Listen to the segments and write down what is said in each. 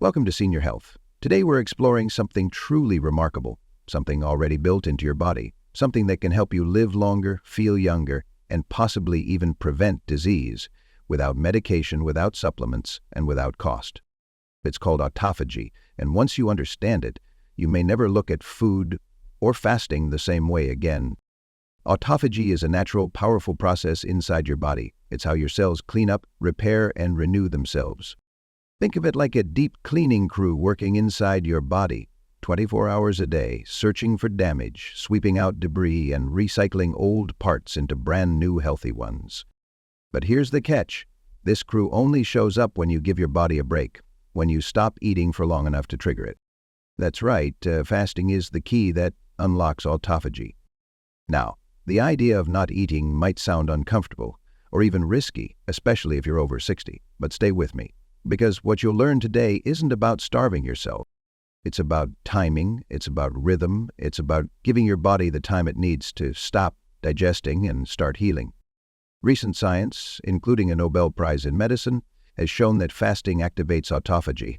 Welcome to Senior Health. Today we're exploring something truly remarkable, something already built into your body, something that can help you live longer, feel younger, and possibly even prevent disease without medication, without supplements, and without cost. It's called autophagy, and once you understand it, you may never look at food or fasting the same way again. Autophagy is a natural, powerful process inside your body. It's how your cells clean up, repair, and renew themselves. Think of it like a deep cleaning crew working inside your body, 24 hours a day, searching for damage, sweeping out debris, and recycling old parts into brand new healthy ones. But here's the catch. This crew only shows up when you give your body a break, when you stop eating for long enough to trigger it. That's right, fasting is the key that unlocks autophagy. Now, the idea of not eating might sound uncomfortable, or even risky, especially if you're over 60, but stay with me. Because what you'll learn today isn't about starving yourself. It's about timing, it's about rhythm, it's about giving your body the time it needs to stop digesting and start healing. Recent science, including a Nobel Prize in medicine, has shown that fasting activates autophagy.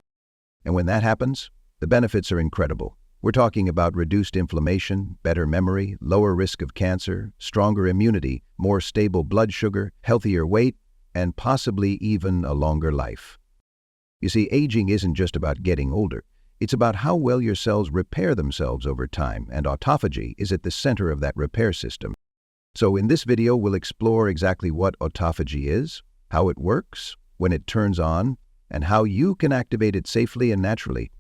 And when that happens, the benefits are incredible. We're talking about reduced inflammation, better memory, lower risk of cancer, stronger immunity, more stable blood sugar, healthier weight, and possibly even a longer life. You see, aging isn't just about getting older. It's about how well your cells repair themselves over time, and autophagy is at the center of that repair system. So in this video, we'll explore exactly what autophagy is, how it works, when it turns on, and how you can activate it safely and naturally,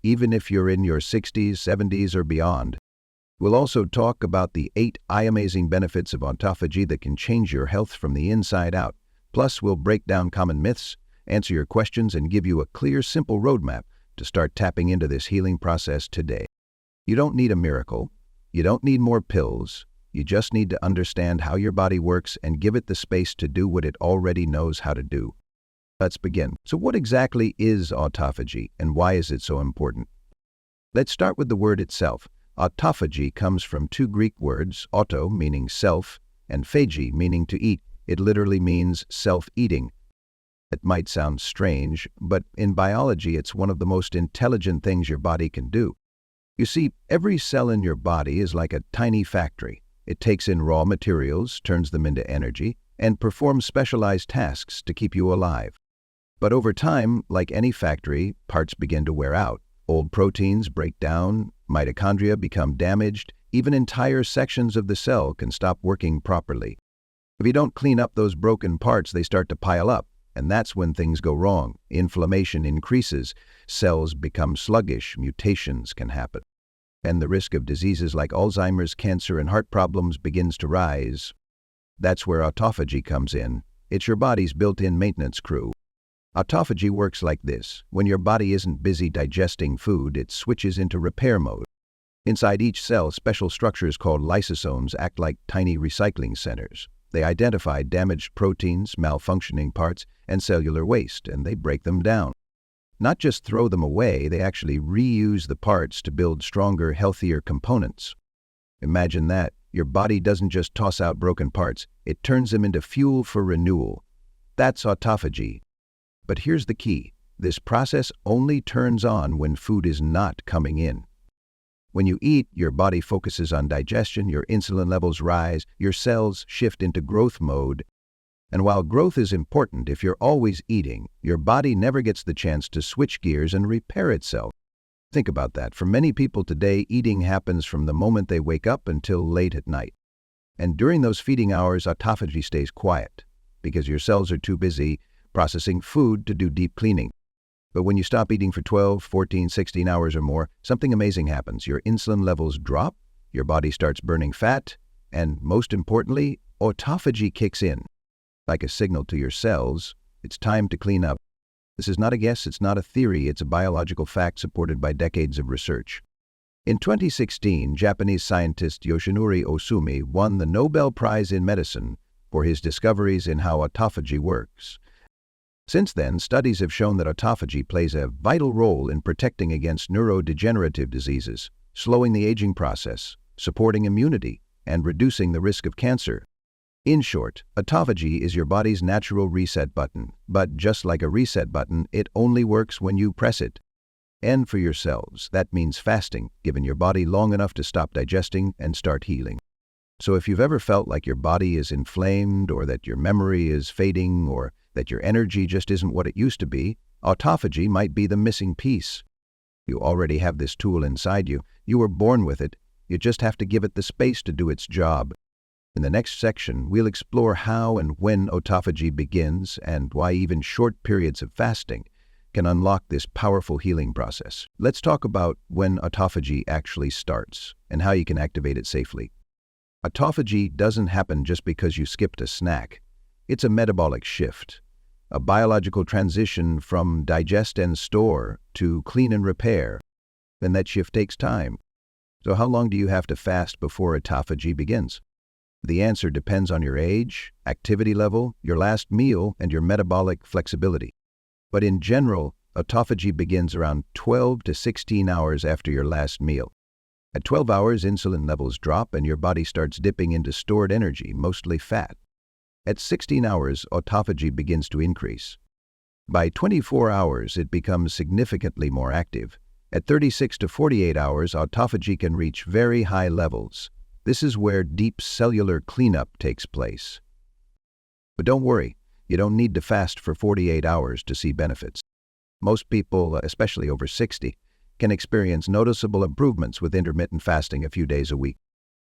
even if you're in your 60s, 70s, or beyond. We'll also talk about the 8 amazing benefits of autophagy that can change your health from the inside out. Plus, we'll break down common myths, answer your questions, and give you a clear, simple roadmap to start tapping into this healing process today. You don't need a miracle. You don't need more pills. You just need to understand how your body works and give it the space to do what it already knows how to do. Let's begin. So what exactly is autophagy, and why is it so important? Let's start with the word itself. Autophagy comes from 2 Greek words, auto meaning self, and phagi meaning to eat. It literally means self-eating. It might sound strange, but in biology it's one of the most intelligent things your body can do. You see, every cell in your body is like a tiny factory. It takes in raw materials, turns them into energy, and performs specialized tasks to keep you alive. But over time, like any factory, parts begin to wear out. Old proteins break down, mitochondria become damaged, even entire sections of the cell can stop working properly. If you don't clean up those broken parts, they start to pile up, and that's when things go wrong. Inflammation increases, cells become sluggish, mutations can happen, and the risk of diseases like Alzheimer's, cancer, and heart problems begins to rise. That's where autophagy comes in. It's your body's built-in maintenance crew. Autophagy works like this. When your body isn't busy digesting food, it switches into repair mode. Inside each cell, special structures called lysosomes act like tiny recycling centers. They identify damaged proteins, malfunctioning parts, and cellular waste, and they break them down. Not just throw them away, they actually reuse the parts to build stronger, healthier components. Imagine that. Your body doesn't just toss out broken parts, it turns them into fuel for renewal. That's autophagy. But here's the key. This process only turns on when food is not coming in. When you eat, your body focuses on digestion, your insulin levels rise, your cells shift into growth mode. And while growth is important, if you're always eating, your body never gets the chance to switch gears and repair itself. Think about that. For many people today, eating happens from the moment they wake up until late at night. And during those feeding hours, autophagy stays quiet because your cells are too busy processing food to do deep cleaning. But when you stop eating for 12, 14, 16 hours or more, something amazing happens. Your insulin levels drop, your body starts burning fat, and most importantly, autophagy kicks in. Like a signal to your cells, it's time to clean up. This is not a guess, it's not a theory, it's a biological fact supported by decades of research. In 2016, Japanese scientist Yoshinori Ohsumi won the Nobel Prize in medicine for his discoveries in how autophagy works. Since then, studies have shown that autophagy plays a vital role in protecting against neurodegenerative diseases, slowing the aging process, supporting immunity, and reducing the risk of cancer. In short, autophagy is your body's natural reset button, but just like a reset button, it only works when you press it. And for yourselves, that means fasting, giving your body long enough to stop digesting and start healing. So if you've ever felt like your body is inflamed, or that your memory is fading, or that your energy just isn't what it used to be, autophagy might be the missing piece. You already have this tool inside you. You were born with it. You just have to give it the space to do its job. In the next section, we'll explore how and when autophagy begins and why even short periods of fasting can unlock this powerful healing process. Let's talk about when autophagy actually starts and how you can activate it safely. Autophagy doesn't happen just because you skipped a snack. It's a metabolic shift, a biological transition from digest and store to clean and repair. And that shift takes time. So how long do you have to fast before autophagy begins? The answer depends on your age, activity level, your last meal, and your metabolic flexibility. But in general, autophagy begins around 12 to 16 hours after your last meal. At 12 hours, insulin levels drop and your body starts dipping into stored energy, mostly fat. At 16 hours, autophagy begins to increase. By 24 hours, it becomes significantly more active. At 36 to 48 hours, autophagy can reach very high levels. This is where deep cellular cleanup takes place. But don't worry, you don't need to fast for 48 hours to see benefits. Most people, especially over 60, can experience noticeable improvements with intermittent fasting a few days a week.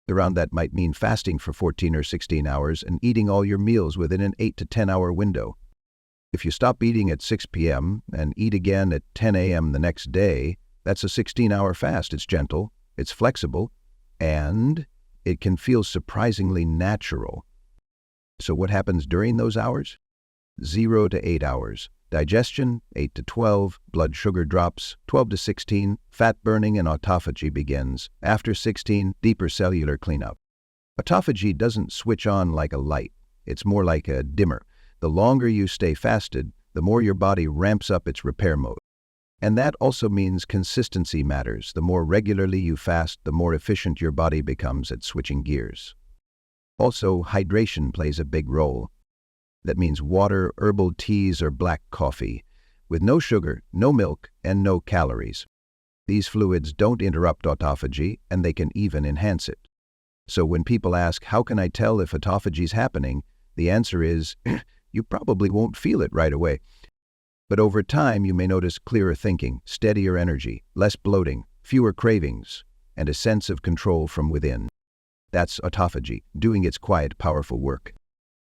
Around that might mean fasting for 14 or 16 hours and eating all your meals within an 8 to 10 hour window. If you stop eating at 6 p.m. and eat again at 10 a.m. the next day, that's a 16-hour fast. It's gentle, it's flexible, and it can feel surprisingly natural. So what happens during those hours? 0 to 8 hours. Digestion, 8 to 12. Blood sugar drops, 12 to 16. Fat burning and autophagy begins. After 16, deeper cellular cleanup. Autophagy doesn't switch on like a light. It's more like a dimmer. The longer you stay fasted, the more your body ramps up its repair mode. And that also means consistency matters. The more regularly you fast, the more efficient your body becomes at switching gears. Also, hydration plays a big role. That means water, herbal teas, or black coffee, with no sugar, no milk, and no calories. These fluids don't interrupt autophagy, and they can even enhance it. So when people ask, how can I tell if autophagy is happening? The answer is, you probably won't feel it right away. But over time, you may notice clearer thinking, steadier energy, less bloating, fewer cravings, and a sense of control from within. That's autophagy, doing its quiet, powerful work.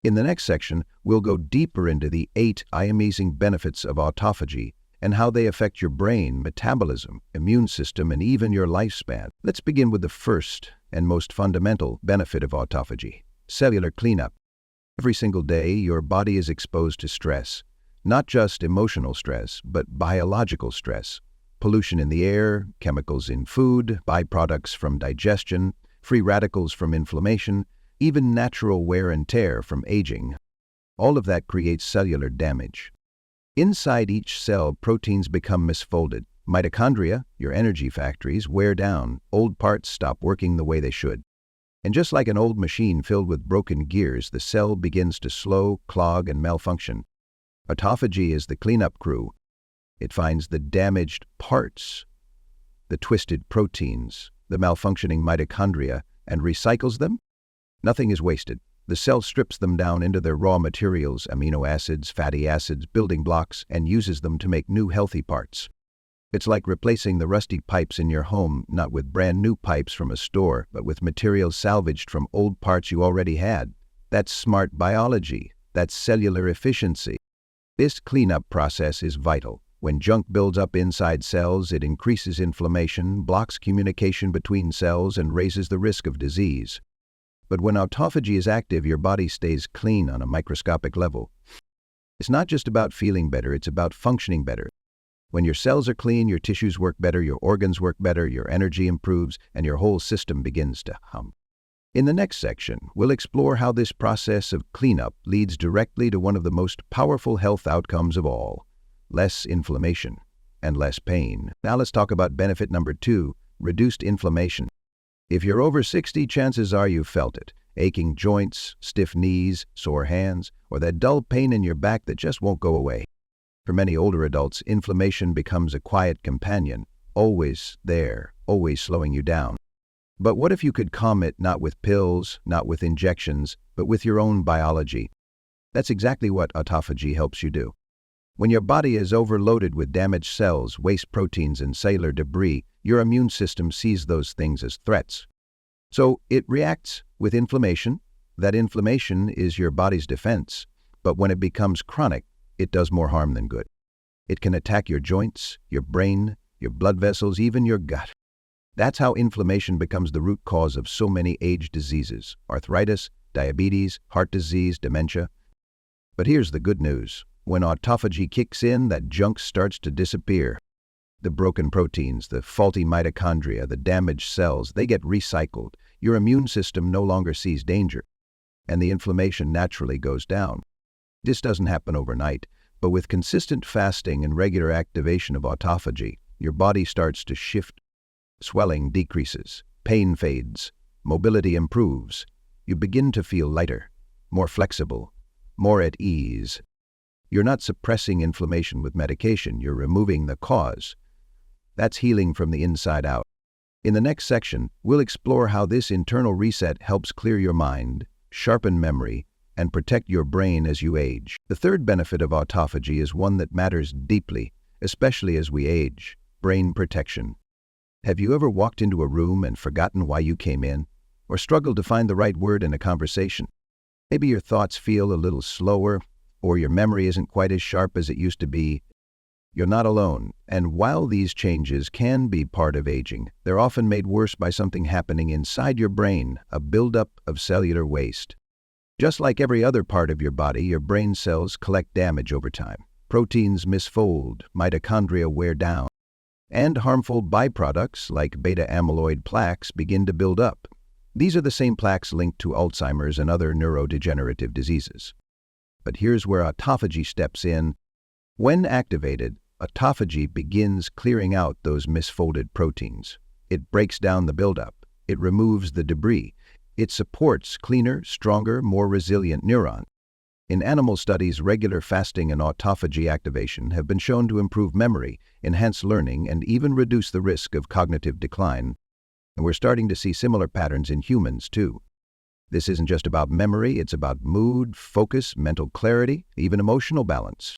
In the next section, we'll go deeper into the 8 amazing benefits of autophagy and how they affect your brain, metabolism, immune system, and even your lifespan. Let's begin with the first and most fundamental benefit of autophagy: cellular cleanup. Every single day, your body is exposed to stress. Not just emotional stress, but biological stress. Pollution in the air, chemicals in food, byproducts from digestion, free radicals from inflammation, even natural wear and tear from aging. All of that creates cellular damage. Inside each cell, proteins become misfolded. Mitochondria, your energy factories, wear down. Old parts stop working the way they should. And just like an old machine filled with broken gears, the cell begins to slow, clog, and malfunction. Autophagy is the cleanup crew. It finds the damaged parts, the twisted proteins, the malfunctioning mitochondria, and recycles them. Nothing is wasted. The cell strips them down into their raw materials, amino acids, fatty acids, building blocks, and uses them to make new healthy parts. It's like replacing the rusty pipes in your home, not with brand new pipes from a store, but with materials salvaged from old parts you already had. That's smart biology. That's cellular efficiency. This cleanup process is vital. When junk builds up inside cells, it increases inflammation, blocks communication between cells, and raises the risk of disease. But when autophagy is active, your body stays clean on a microscopic level. It's not just about feeling better, it's about functioning better. When your cells are clean, your tissues work better, your organs work better, your energy improves, and your whole system begins to hum. In the next section, we'll explore how this process of cleanup leads directly to one of the most powerful health outcomes of all: less inflammation and less pain. Now let's talk about benefit number 2, reduced inflammation. If you're over 60, chances are you've felt it. Aching joints, stiff knees, sore hands, or that dull pain in your back that just won't go away. For many older adults, inflammation becomes a quiet companion, always there, always slowing you down. But what if you could calm it not with pills, not with injections, but with your own biology? That's exactly what autophagy helps you do. When your body is overloaded with damaged cells, waste proteins, and cellular debris, your immune system sees those things as threats. So it reacts with inflammation. That inflammation is your body's defense. But when it becomes chronic, it does more harm than good. It can attack your joints, your brain, your blood vessels, even your gut. That's how inflammation becomes the root cause of so many age diseases: arthritis, diabetes, heart disease, dementia. But here's the good news. When autophagy kicks in, that junk starts to disappear. The broken proteins, the faulty mitochondria, the damaged cells, they get recycled. Your immune system no longer sees danger, and the inflammation naturally goes down. This doesn't happen overnight, but with consistent fasting and regular activation of autophagy, your body starts to shift. Swelling decreases, pain fades, mobility improves. You begin to feel lighter, more flexible, more at ease. You're not suppressing inflammation with medication, you're removing the cause. That's healing from the inside out. In the next section, we'll explore how this internal reset helps clear your mind, sharpen memory, and protect your brain as you age. The third benefit of autophagy is one that matters deeply, especially as we age: brain protection. Have you ever walked into a room and forgotten why you came in, or struggled to find the right word in a conversation? Maybe your thoughts feel a little slower, or your memory isn't quite as sharp as it used to be. You're not alone, and while these changes can be part of aging, they're often made worse by something happening inside your brain, a buildup of cellular waste. Just like every other part of your body, your brain cells collect damage over time. Proteins misfold, mitochondria wear down, and harmful byproducts like beta-amyloid plaques begin to build up. These are the same plaques linked to Alzheimer's and other neurodegenerative diseases. But here's where autophagy steps in. When activated, autophagy begins clearing out those misfolded proteins. It breaks down the buildup. It removes the debris. It supports cleaner, stronger, more resilient neurons. In animal studies, regular fasting and autophagy activation have been shown to improve memory, enhance learning, and even reduce the risk of cognitive decline. And we're starting to see similar patterns in humans, too. This isn't just about memory, it's about mood, focus, mental clarity, even emotional balance.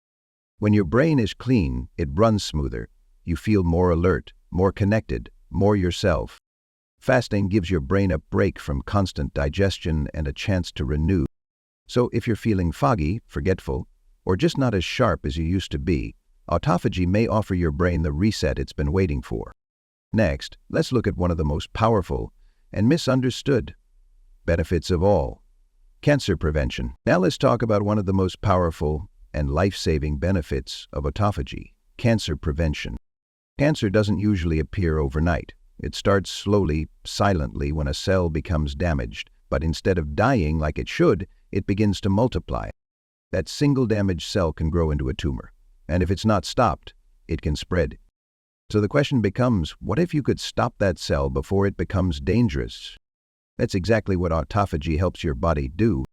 When your brain is clean, it runs smoother. You feel more alert, more connected, more yourself. Fasting gives your brain a break from constant digestion and a chance to renew. So if you're feeling foggy, forgetful, or just not as sharp as you used to be, autophagy may offer your brain the reset it's been waiting for. Next, let's look at one of the most powerful and misunderstood benefits of all: cancer prevention. Now let's talk about one of the most powerful and life-saving benefits of autophagy: cancer prevention. Cancer doesn't usually appear overnight. It starts slowly, silently when a cell becomes damaged, but instead of dying like it should, it begins to multiply. That single damaged cell can grow into a tumor, and if it's not stopped, it can spread. So the question becomes, what if you could stop that cell before it becomes dangerous? That's exactly what autophagy helps your body do.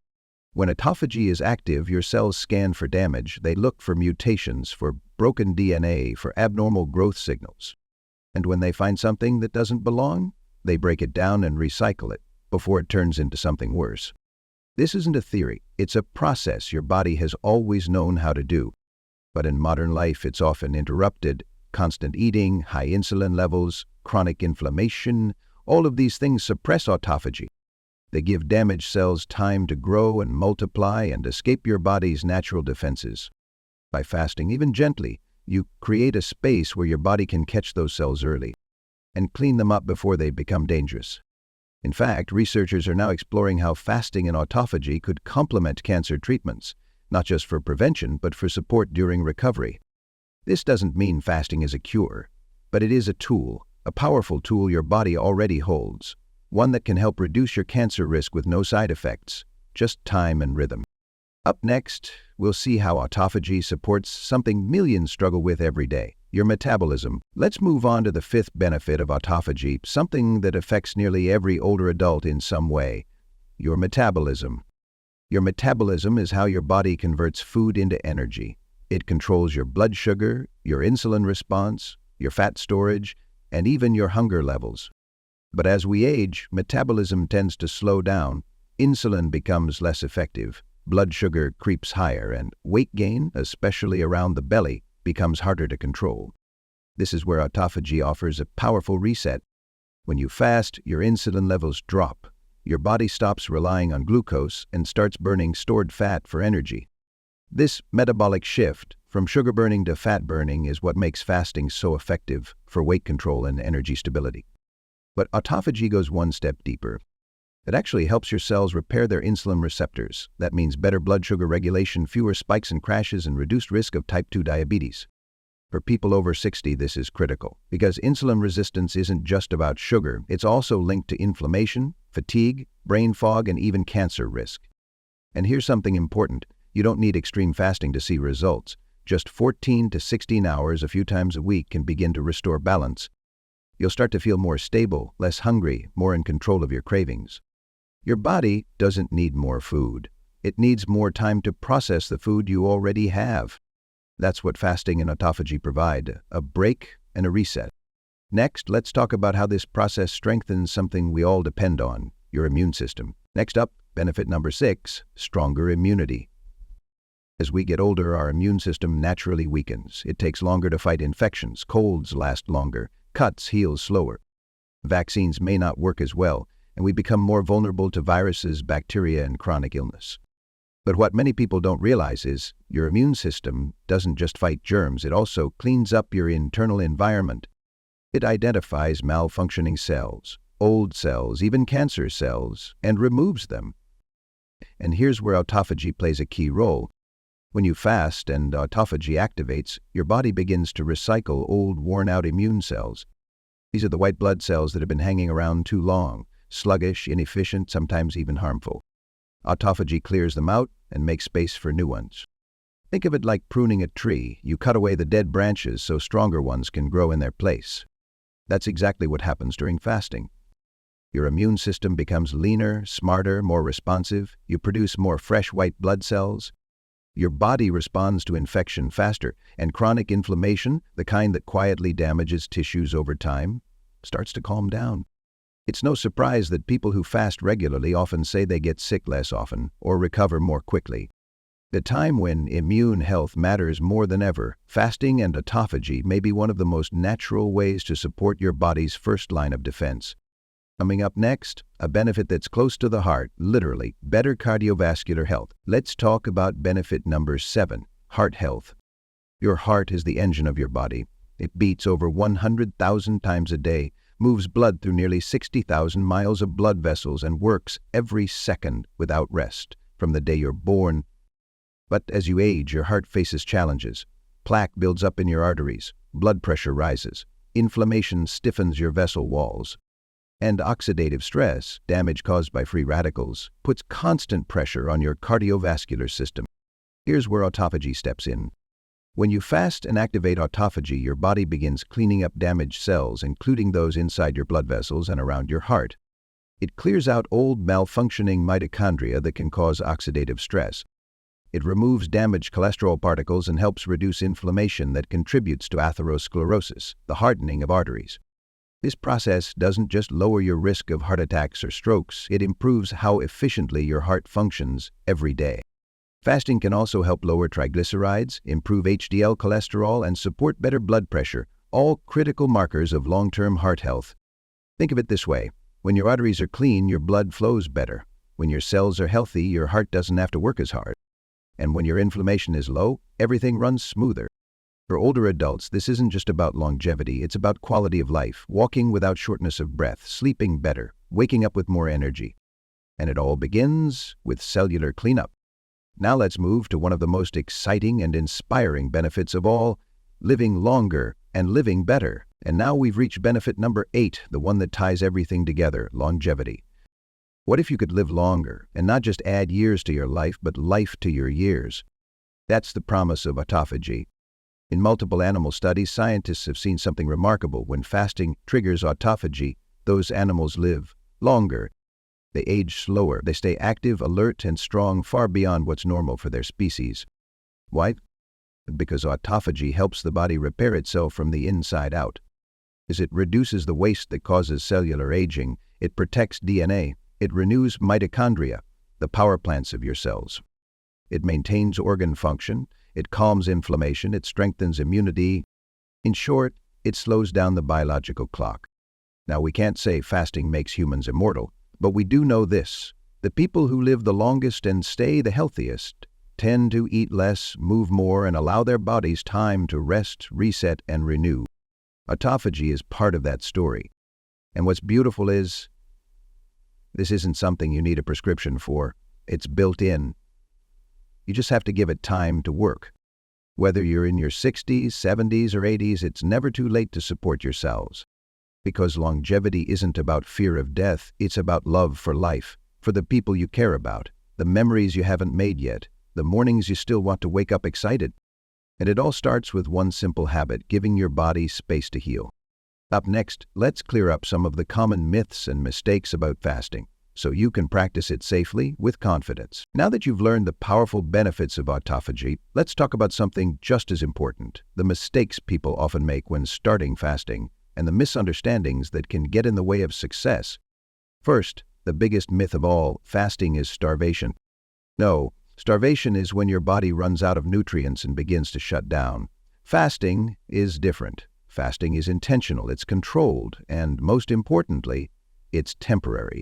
When autophagy is active, your cells scan for damage. They look for mutations, for broken DNA, for abnormal growth signals. And when they find something that doesn't belong, they break it down and recycle it before it turns into something worse. This isn't a theory, it's a process your body has always known how to do. But in modern life, it's often interrupted. Constant eating, high insulin levels, chronic inflammation, all of these things suppress autophagy. They give damaged cells time to grow and multiply and escape your body's natural defenses. By fasting, even gently, you create a space where your body can catch those cells early and clean them up before they become dangerous. In fact, researchers are now exploring how fasting and autophagy could complement cancer treatments, not just for prevention, but for support during recovery. This doesn't mean fasting is a cure, but it is a tool, a powerful tool your body already holds, one that can help reduce your cancer risk with no side effects, just time and rhythm. Up next, we'll see how autophagy supports something millions struggle with every day: your metabolism. Let's move on to the fifth benefit of autophagy, something that affects nearly every older adult in some way: your metabolism. Your metabolism is how your body converts food into energy. It controls your blood sugar, your insulin response, your fat storage, and even your hunger levels. But as we age, metabolism tends to slow down, insulin becomes less effective, blood sugar creeps higher, and weight gain, especially around the belly, becomes harder to control. This is where autophagy offers a powerful reset. When you fast, your insulin levels drop. Your body stops relying on glucose and starts burning stored fat for energy. This metabolic shift from sugar burning to fat burning is what makes fasting so effective for weight control and energy stability. But autophagy goes one step deeper. It actually helps your cells repair their insulin receptors. That means better blood sugar regulation, fewer spikes and crashes, and reduced risk of type 2 diabetes. For people over 60, this is critical, because insulin resistance isn't just about sugar. It's also linked to inflammation, fatigue, brain fog, and even cancer risk. And here's something important. You don't need extreme fasting to see results. Just 14 to 16 hours a few times a week can begin to restore balance. You'll start to feel more stable, less hungry, more in control of your cravings. Your body doesn't need more food. It needs more time to process the food you already have. That's what fasting and autophagy provide, a break and a reset. Next, let's talk about how this process strengthens something we all depend on, your immune system. Next up, benefit number 6, stronger immunity. As we get older, our immune system naturally weakens. It takes longer to fight infections, colds last longer, cuts heal slower. Vaccines may not work as well, and we become more vulnerable to viruses, bacteria, and chronic illness. But what many people don't realize is your immune system doesn't just fight germs, it also cleans up your internal environment. It identifies malfunctioning cells, old cells, even cancer cells, and removes them. And here's where autophagy plays a key role. When you fast and autophagy activates, your body begins to recycle old, worn-out immune cells. These are the white blood cells that have been hanging around too long, sluggish, inefficient, sometimes even harmful. Autophagy clears them out and makes space for new ones. Think of it like pruning a tree. You cut away the dead branches so stronger ones can grow in their place. That's exactly what happens during fasting. Your immune system becomes leaner, smarter, more responsive. You produce more fresh white blood cells. Your body responds to infection faster, and chronic inflammation, the kind that quietly damages tissues over time, starts to calm down. It's no surprise that people who fast regularly often say they get sick less often or recover more quickly. The time when immune health matters more than ever, fasting and autophagy may be one of the most natural ways to support your body's first line of defense. Coming up next, a benefit that's close to the heart, literally, better cardiovascular health. Let's talk about benefit number 7, heart health. Your heart is the engine of your body. It beats over 100,000 times a day, moves blood through nearly 60,000 miles of blood vessels, and works every second without rest, from the day you're born. But as you age, your heart faces challenges. Plaque builds up in your arteries, blood pressure rises, inflammation stiffens your vessel walls. And oxidative stress, damage caused by free radicals, puts constant pressure on your cardiovascular system. Here's where autophagy steps in. When you fast and activate autophagy, your body begins cleaning up damaged cells, including those inside your blood vessels and around your heart. It clears out old, malfunctioning mitochondria that can cause oxidative stress. It removes damaged cholesterol particles and helps reduce inflammation that contributes to atherosclerosis, the hardening of arteries. This process doesn't just lower your risk of heart attacks or strokes, it improves how efficiently your heart functions every day. Fasting can also help lower triglycerides, improve HDL cholesterol, and support better blood pressure, all critical markers of long-term heart health. Think of it this way. When your arteries are clean, your blood flows better. When your cells are healthy, your heart doesn't have to work as hard. And when your inflammation is low, everything runs smoother. For older adults, this isn't just about longevity, it's about quality of life, walking without shortness of breath, sleeping better, waking up with more energy. And it all begins with cellular cleanup. Now let's move to one of the most exciting and inspiring benefits of all, living longer and living better. And now we've reached benefit number 8, the one that ties everything together, longevity. What if you could live longer and not just add years to your life, but life to your years? That's the promise of autophagy. In multiple animal studies, scientists have seen something remarkable. When fasting triggers autophagy, those animals live longer. They age slower. They stay active, alert, and strong far beyond what's normal for their species. Why? because autophagy helps the body repair itself from the inside out. As it reduces the waste that causes cellular aging, it protects DNA, it renews mitochondria, the power plants of your cells. It maintains organ function, it calms inflammation, it strengthens immunity. In short, it slows down the biological clock. Now, we can't say fasting makes humans immortal, but we do know this: the people who live the longest and stay the healthiest tend to eat less, move more, and allow their bodies time to rest, reset, and renew. Autophagy is part of that story. And what's beautiful is, this isn't something you need a prescription for. It's built in. You just have to give it time to work. Whether you're in your 60s, 70s, or 80s, it's never too late to support your cells. Because longevity isn't about fear of death, it's about love for life, for the people you care about, the memories you haven't made yet, the mornings you still want to wake up excited. And it all starts with one simple habit: giving your body space to heal. Up next, let's clear up some of the common myths and mistakes about fasting, so you can practice it safely with confidence. Now that you've learned the powerful benefits of autophagy, let's talk about something just as important: the mistakes people often make when starting fasting, and the misunderstandings that can get in the way of success. First, the biggest myth of all: fasting is starvation. No, starvation is when your body runs out of nutrients and begins to shut down. Fasting is different. Fasting is intentional, it's controlled, and most importantly, it's temporary.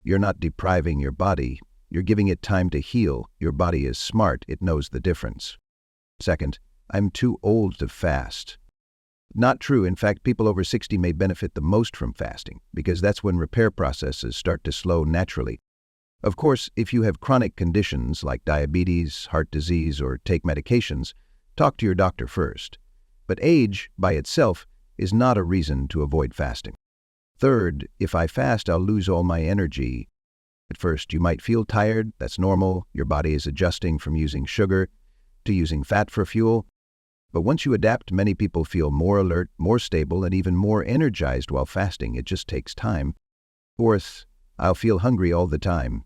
You're not depriving your body, you're giving it time to heal. Your body is smart, it knows the difference. Second, I'm too old to fast. Not true. In fact, people over 60 may benefit the most from fasting, because that's when repair processes start to slow naturally. Of course, if you have chronic conditions like diabetes, heart disease, or take medications, talk to your doctor first. But age, by itself, is not a reason to avoid fasting. Third, if I fast, I'll lose all my energy. At first, you might feel tired. That's normal. Your body is adjusting from using sugar to using fat for fuel. But once you adapt, many people feel more alert, more stable, and even more energized while fasting. It just takes time. Fourth, I'll feel hungry all the time.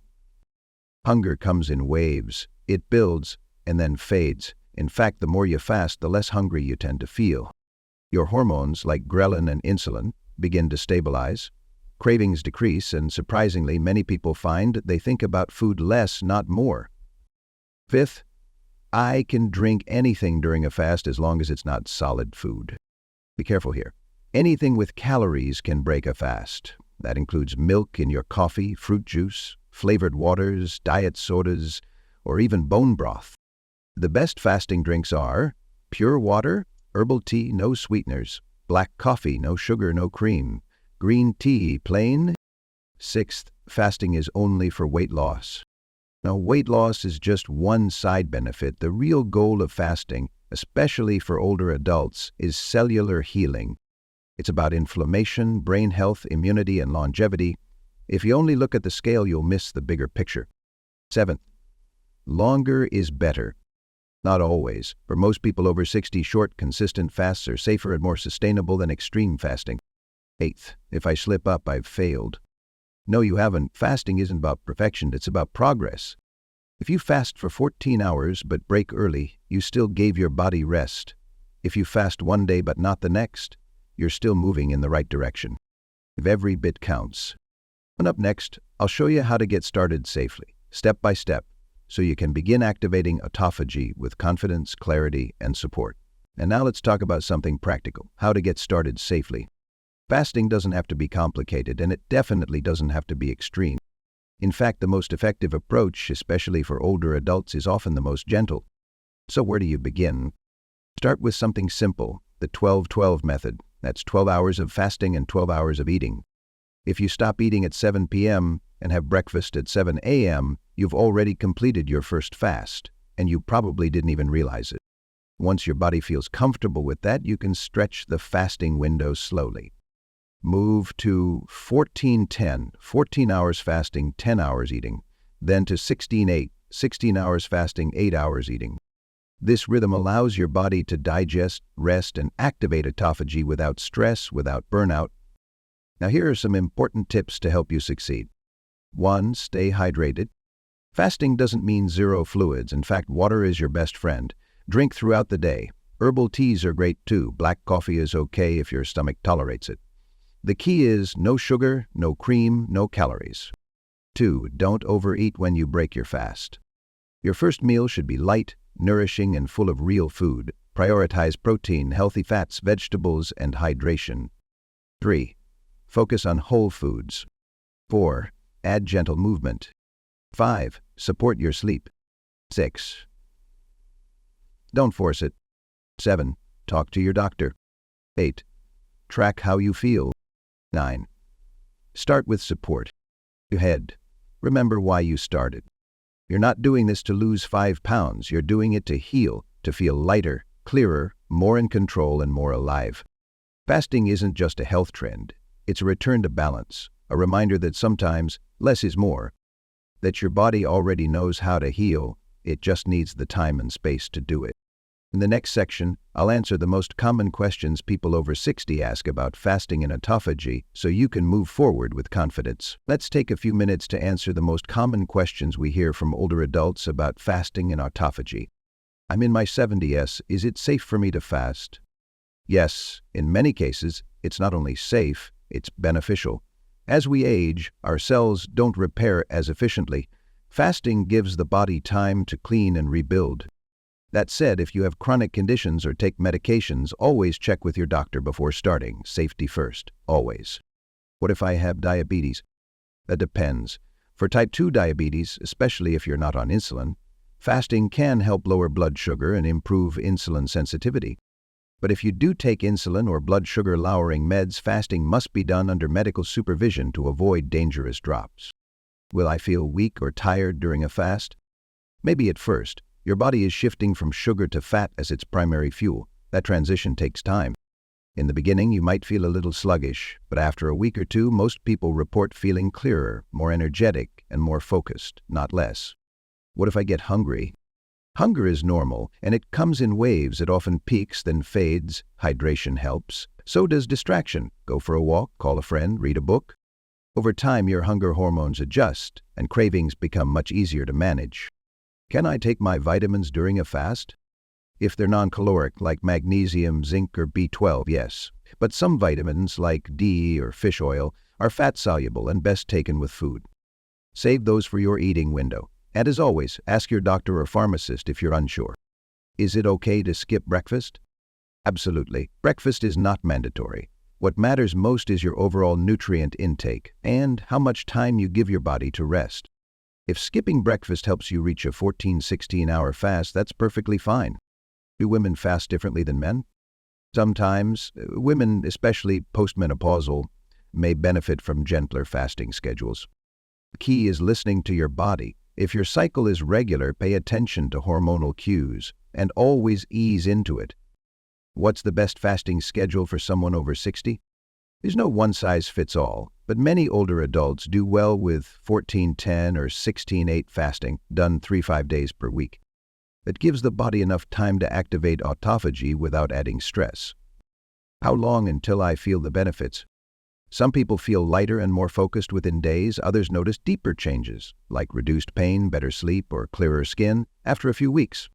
Hunger comes in waves. It builds and then fades. In fact, the more you fast, the less hungry you tend to feel. Your hormones, like ghrelin and insulin, begin to stabilize. Cravings decrease, and surprisingly, many people find they think about food less, not more. Fifth, I can drink anything during a fast as long as it's not solid food. Be careful here. Anything with calories can break a fast. That includes milk in your coffee, fruit juice, flavored waters, diet sodas, or even bone broth. The best fasting drinks are pure water, herbal tea, no sweeteners, black coffee, no sugar, no cream, green tea, plain. Sixth, fasting is only for weight loss. Now, weight loss is just one side benefit. The real goal of fasting, especially for older adults, is cellular healing. It's about inflammation, brain health, immunity, and longevity. If you only look at the scale, you'll miss the bigger picture. Seventh, longer is better. Not always. For most people over 60, short, consistent fasts are safer and more sustainable than extreme fasting. Eighth, if I slip up, I've failed. No, you haven't. Fasting isn't about perfection, it's about progress. If you fast for 14 hours but break early, you still gave your body rest. If you fast one day but not the next, you're still moving in the right direction. If every bit counts. And up next, I'll show you how to get started safely, step by step, so you can begin activating autophagy with confidence, clarity, and support. And now let's talk about something practical: how to get started safely. Fasting doesn't have to be complicated, and it definitely doesn't have to be extreme. In fact, the most effective approach, especially for older adults, is often the most gentle. So where do you begin? Start with something simple, the 12-12 method. That's 12 hours of fasting and 12 hours of eating. If you stop eating at 7 p.m. and have breakfast at 7 a.m., you've already completed your first fast, and you probably didn't even realize it. Once your body feels comfortable with that, you can stretch the fasting window slowly. Move to 14-10, 14 hours fasting, 10 hours eating, then to 16-8, 16 hours fasting, 8 hours eating. This rhythm allows your body to digest, rest, and activate autophagy without stress, without burnout. Now here are some important tips to help you succeed. 1. Stay hydrated. Fasting doesn't mean zero fluids. In fact, water is your best friend. Drink throughout the day. Herbal teas are great too. Black coffee is okay if your stomach tolerates it. The key is no sugar, no cream, no calories. 2. Don't overeat when you break your fast. Your first meal should be light, nourishing, and full of real food. Prioritize protein, healthy fats, vegetables, and hydration. 3. Focus on whole foods. 4. Add gentle movement. 5. Support your sleep. 6. Don't force it. 7. Talk to your doctor. 8. Track how you feel. 9. Start with support. Your head. Remember why you started. You're not doing this to lose 5 pounds. You're doing it to heal, to feel lighter, clearer, more in control, and more alive. Fasting isn't just a health trend. It's a return to balance, a reminder that sometimes less is more, that your body already knows how to heal. It just needs the time and space to do it. In the next section, I'll answer the most common questions people over 60 ask about fasting and autophagy so you can move forward with confidence. Let's take a few minutes to answer the most common questions we hear from older adults about fasting and autophagy. I'm in my 70s. Is it safe for me to fast? Yes, in many cases, it's not only safe, it's beneficial. As we age, our cells don't repair as efficiently. Fasting gives the body time to clean and rebuild. That said, if you have chronic conditions or take medications, always check with your doctor before starting. Safety first, always. What if I have diabetes? That depends. For type 2 diabetes, especially if you're not on insulin, fasting can help lower blood sugar and improve insulin sensitivity. But if you do take insulin or blood sugar lowering meds, fasting must be done under medical supervision to avoid dangerous drops. Will I feel weak or tired during a fast? Maybe at first. Your body is shifting from sugar to fat as its primary fuel. That transition takes time. In the beginning, you might feel a little sluggish, but after a week or two, most people report feeling clearer, more energetic, and more focused, not less. What if I get hungry? Hunger is normal, and it comes in waves. It often peaks, then fades. Hydration helps. So does distraction. Go for a walk, call a friend, read a book. Over time, your hunger hormones adjust, and cravings become much easier to manage. Can I take my vitamins during a fast? If they're non-caloric, like magnesium, zinc, or B12, yes. But some vitamins, like D or fish oil, are fat-soluble and best taken with food. Save those for your eating window. And as always, ask your doctor or pharmacist if you're unsure. Is it okay to skip breakfast? Absolutely. Breakfast is not mandatory. What matters most is your overall nutrient intake and how much time you give your body to rest. If skipping breakfast helps you reach a 14-16-hour fast, that's perfectly fine. Do women fast differently than men? Sometimes, women, especially postmenopausal, may benefit from gentler fasting schedules. The key is listening to your body. If your cycle is regular, pay attention to hormonal cues and always ease into it. What's the best fasting schedule for someone over 60? There's no one-size-fits-all, but many older adults do well with 14-10 or 16-8 fasting, done 3-5 days per week. It gives the body enough time to activate autophagy without adding stress. How long until I feel the benefits? Some people feel lighter and more focused within days. Others notice deeper changes, like reduced pain, better sleep, or clearer skin, after a few weeks.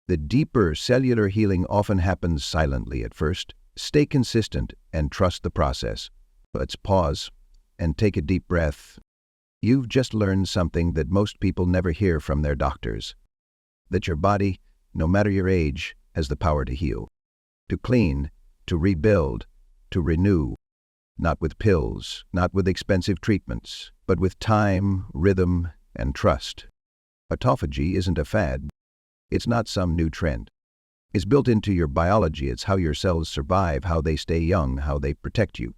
The deeper cellular healing often happens silently at first. Stay consistent and trust the process. Let's pause and take a deep breath. You've just learned something that most people never hear from their doctors. That your body, no matter your age, has the power to heal, to clean, to rebuild, to renew. Not with pills, not with expensive treatments, but with time, rhythm, and trust. Autophagy isn't a fad. It's not some new trend. It's built into your biology. It's how your cells survive, how they stay young, how they protect you.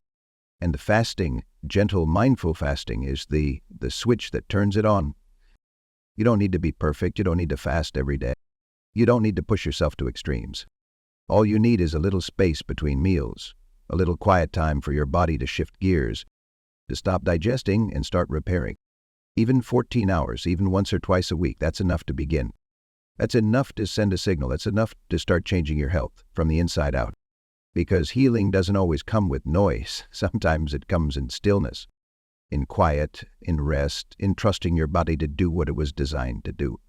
And the fasting, gentle, mindful fasting, is the switch that turns it on. You don't need to be perfect. You don't need to fast every day. You don't need to push yourself to extremes. All you need is a little space between meals, a little quiet time for your body to shift gears, to stop digesting and start repairing. Even 14 hours, even once or twice a week, that's enough to begin. That's enough to send a signal. That's enough to start changing your health from the inside out. Because healing doesn't always come with noise. Sometimes it comes in stillness, in quiet, in rest, in trusting your body to do what it was designed to do.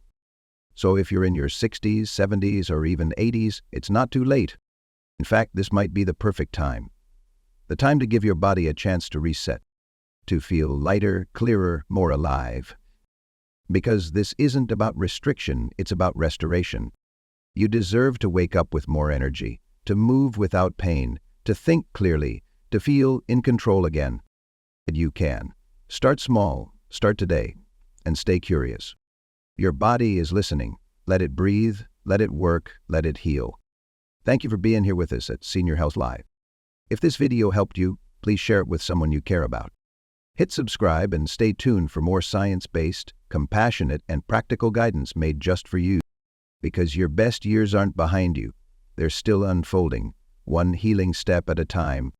So if you're in your 60s, 70s, or even 80s, it's not too late. In fact, this might be the perfect time. The time to give your body a chance to reset, to feel lighter, clearer, more alive. Because this isn't about restriction, it's about restoration. You deserve to wake up with more energy, to move without pain, to think clearly, to feel in control again. And you can. Start small, start today, and stay curious. Your body is listening. Let it breathe, let it work, let it heal. Thank you for being here with us at Senior Health Live. If this video helped you, please share it with someone you care about. Hit subscribe and stay tuned for more science-based, compassionate, and practical guidance made just for you. Because your best years aren't behind you. They're still unfolding, one healing step at a time.